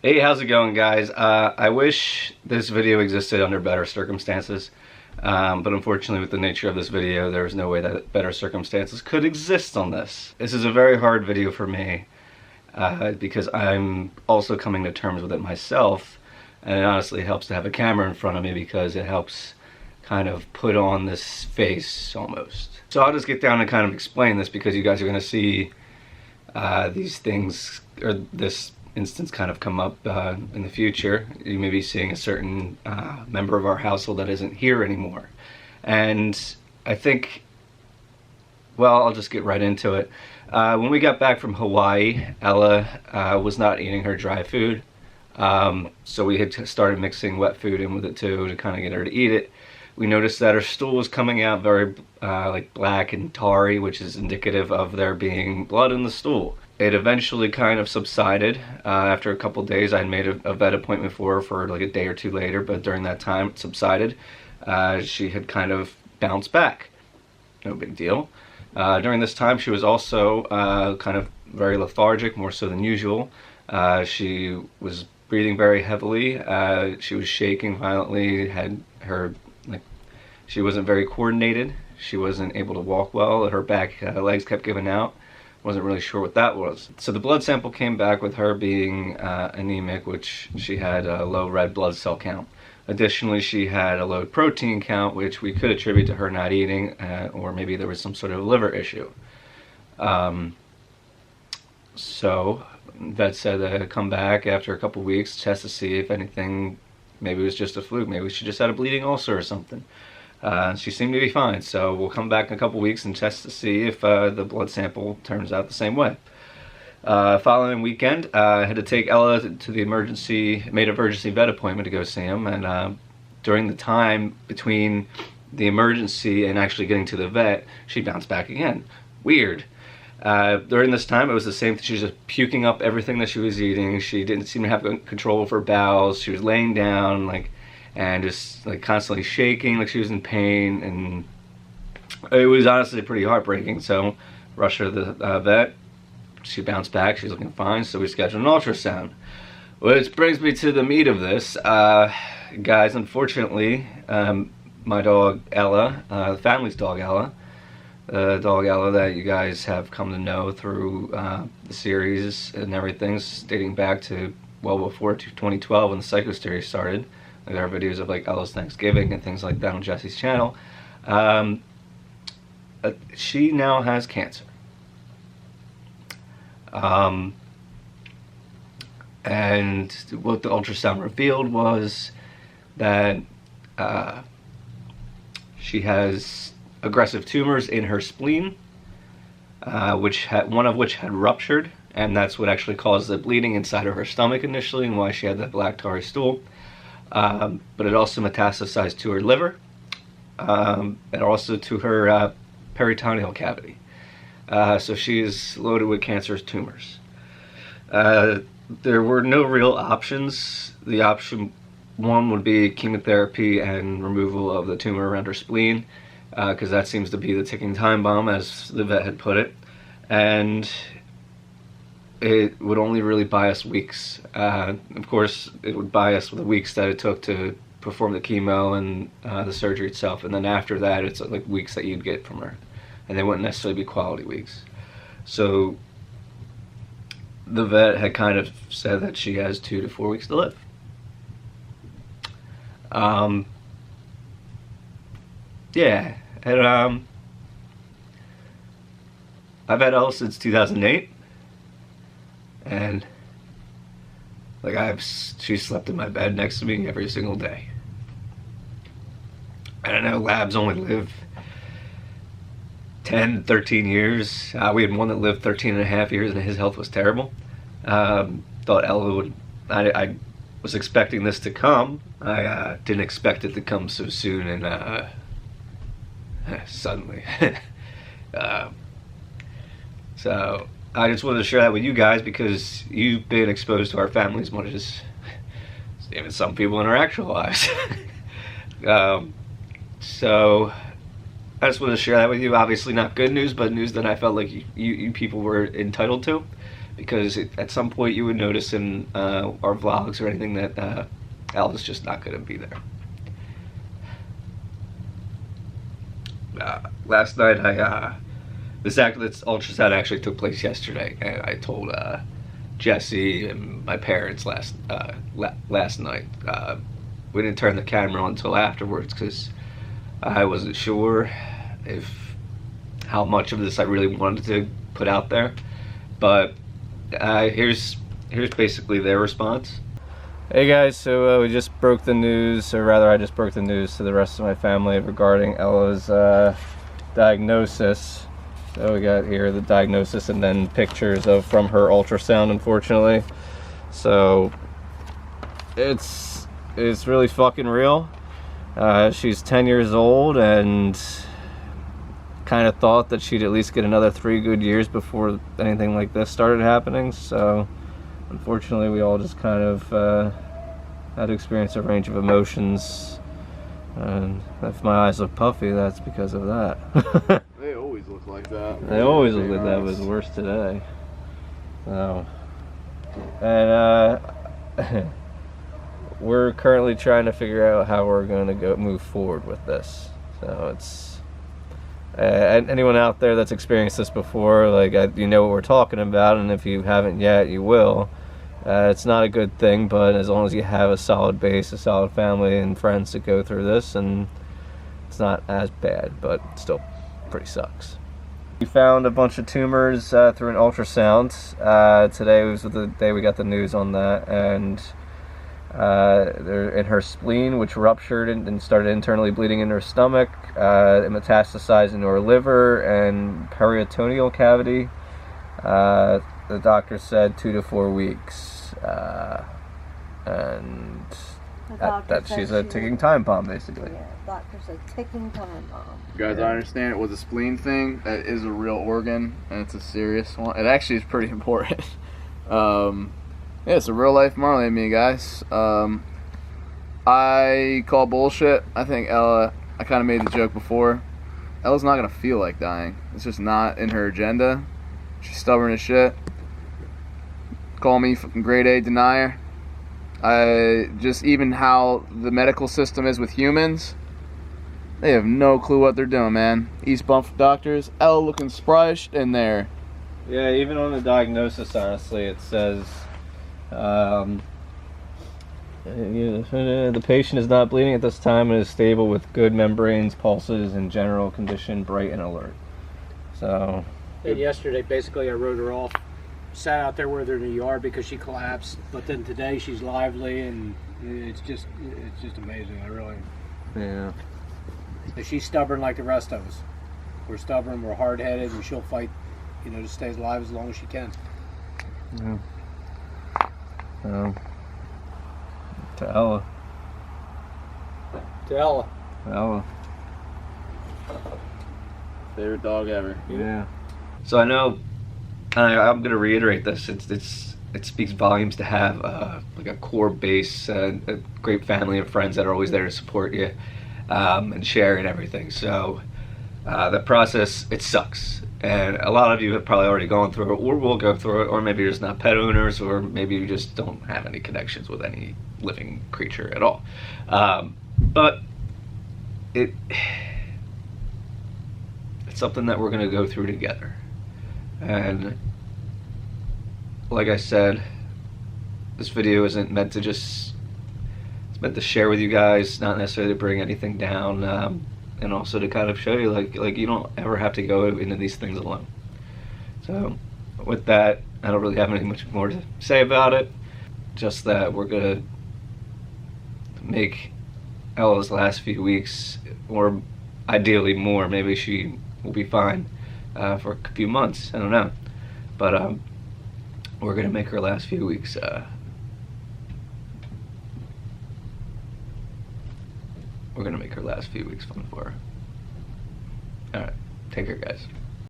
Hey, how's it going, guys? I wish this video existed under better circumstances, but unfortunately with the nature of this video, there was no way that better circumstances could exist on this. This is a very hard video for me, because I'm also coming to terms with it myself, and it honestly helps to have a camera in front of me because it helps kind of put on this face almost. So I'll just get down and kind of explain this because you guys are going to see these things, or this instance kind of come up in the future. You may be seeing a certain member of our household that isn't here anymore. And I think, well, I'll just get right into it. When we got back from Hawaii, Ella was not eating her dry food. So we had started mixing wet food in with it too to kind of get her to eat it. We noticed that her stool was coming out very like black and tarry, which is indicative of there being blood in the stool. It eventually kind of subsided. After a couple days, I had made a vet appointment for her for like a day or two later, but during that time it subsided. She had kind of bounced back. No big deal. During this time she was also kind of very lethargic, more so than usual. She was breathing very heavily. She was shaking violently, had her, like, she wasn't very coordinated. She wasn't able to walk well. Her back legs kept giving out. Wasn't really sure what that was. So the blood sample came back with her being anemic, which she had a low red blood cell count. Additionally, she had a low protein count, which we could attribute to her not eating, or maybe there was some sort of liver issue. So vet said come back after a couple weeks, test to see if anything, maybe it was just a fluke, maybe she just had a bleeding ulcer or something. She seemed to be fine, so we'll come back in a couple weeks and test to see if the blood sample turns out the same way. Following weekend, I had to take Ella to the emergency vet appointment to go see him, and during the time between the emergency and actually getting to the vet, she bounced back again. Weird. During this time, it was the same thing. She was just puking up everything that she was eating. She didn't seem to have control of her bowels. She was laying down, and just constantly shaking like she was in pain, and it was honestly pretty heartbreaking. So rushed her to the vet. She bounced back. She's looking fine, so we scheduled an ultrasound, which brings me to the meat of this. Guys, unfortunately, my dog Ella, the family's dog Ella, the dog Ella that you guys have come to know through the series and everything, dating back to well before 2012 when the Psycho series started. There are videos of Ella's Thanksgiving and things like that on Jesse's channel. She now has cancer. And what the ultrasound revealed was that she has aggressive tumors in her spleen, one of which had ruptured, and that's what actually caused the bleeding inside of her stomach initially and why she had that black tarry stool. But it also metastasized to her liver, and also to her peritoneal cavity. So she is loaded with cancerous tumors. There were no real options. The option one would be chemotherapy and removal of the tumor around her spleen, because that seems to be the ticking time bomb, as the vet had put it. And it would only really buy us weeks. Of course, it would buy us the weeks that it took to perform the chemo and the surgery itself, and then after that, it's like weeks that you'd get from her, and they wouldn't necessarily be quality weeks. So the vet had kind of said that she has 2 to 4 weeks to live. Yeah, and I've had Ella since 2008. And she slept in my bed next to me every single day. And I know labs only live 10, 13 years. We had one that lived 13 and a half years, and his health was terrible. Thought Ella would, I was expecting this to come. I didn't expect it to come so soon and suddenly. So I just wanted to share that with you guys because you've been exposed to our family as much as even some people in our actual lives. So I just wanted to share that with you. Obviously not good news, but news that I felt like you people were entitled to, because at some point you would notice in our vlogs or anything that Ella's just not going to be there. Last night, this ultrasound actually took place yesterday, and I told Jesse and my parents last night. We didn't turn the camera on until afterwards because I wasn't sure how much of this I really wanted to put out there. But here's basically their response. Hey guys, so we just broke the news, or rather I just broke the news to the rest of my family regarding Ella's diagnosis. So we got here the diagnosis and then pictures from her ultrasound, unfortunately. So it's really fucking real. She's 10 years old and kind of thought that she'd at least get another 3 good years before anything like this started happening. So unfortunately, we all just kind of had to experience a range of emotions, and if my eyes look puffy, that's because of that. They always look like that. They always look like that, but it's worse today. So, and we're currently trying to figure out how we're going to move forward with this. So it's anyone out there that's experienced this before, like you know what we're talking about, and if you haven't yet, you will. It's not a good thing, but as long as you have a solid base, a solid family and friends to go through this, and it's not as bad, but still pretty sucks. We found a bunch of tumors through an ultrasound. Today was the day we got the news on that, and they're in her spleen, which ruptured and started internally bleeding in her stomach. It metastasized into her liver and peritoneal cavity. The doctor said 2 to 4 weeks, and that she's a ticking time bomb, basically. Yeah, doctor said ticking time bomb. Guys, I understand it was a spleen thing. That is a real organ, and it's a serious one. It actually is pretty important. Yeah, it's a real life Marley and me, guys. I call bullshit. I think Ella, I kind of made the joke before, Ella's not going to feel like dying. It's just not in her agenda. She's stubborn as shit. Call me fucking grade A denier. Just even how the medical system is with humans, they have no clue what they're doing, man. East Bump doctors, Ella looking spry in there. Yeah, even on the diagnosis, honestly, it says the patient is not bleeding at this time and is stable with good membranes, pulses, and general condition bright and alert. So. And yesterday, basically, I wrote her off. Sat out there with her in the yard because she collapsed. But then today, she's lively, and it's just amazing. I really. Yeah. And she's stubborn like the rest of us. We're stubborn. We're hard-headed, and she'll fight, to stay alive as long as she can. Yeah. To Ella. To Ella. Ella. Favorite dog ever. Yeah. So I know, I'm going to reiterate this. It speaks volumes to have like a core base, a great family of friends that are always there to support you and share and everything. So the process, it sucks. And a lot of you have probably already gone through it, or will go through it, or maybe you're just not pet owners, or maybe you just don't have any connections with any living creature at all. But it's something that we're going to go through together. And like I said, this video isn't meant to it's meant to share with you guys, not necessarily to bring anything down, and also to kind of show you like you don't ever have to go into these things alone. So with that, I don't really have anything much more to say about it, just that we're gonna make Ella's last few weeks, or ideally more, maybe she will be fine for a few months, I don't know, but we're gonna make her last few weeks fun for her. Alright, take care guys.